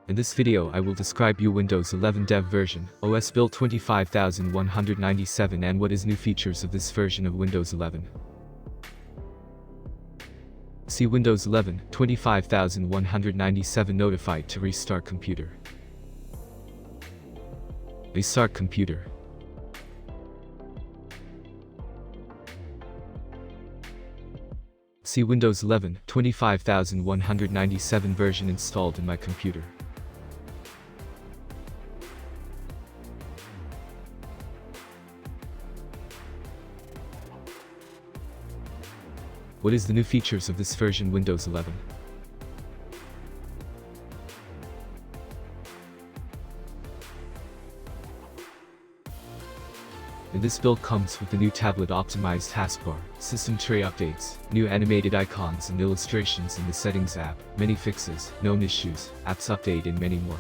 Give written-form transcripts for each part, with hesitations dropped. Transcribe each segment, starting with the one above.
In this video I will describe you Windows 11 dev version, OS build 25197 and what is new features of this version of Windows 11. See Windows 11 25197 notified to restart computer. Restart computer. See Windows 11 25197 version installed in my computer. What is the new features of this version Windows 11? In this build comes with the new tablet-optimized taskbar, system tray updates, new animated icons and illustrations in the Settings app, many fixes, known issues, apps update and many more.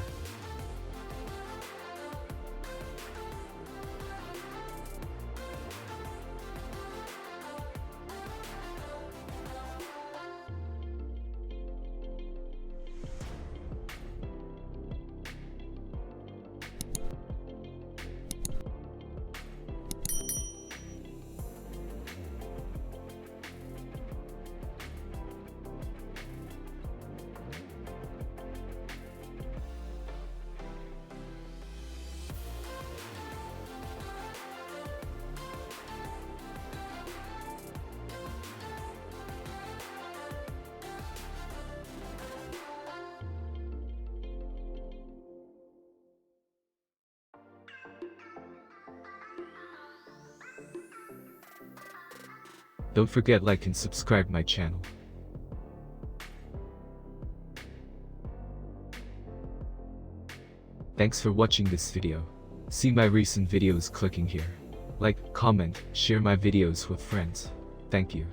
Don't forget like and subscribe my channel. Thanks for watching this video. See my recent videos clicking here. Like, comment, share my videos with friends. Thank you.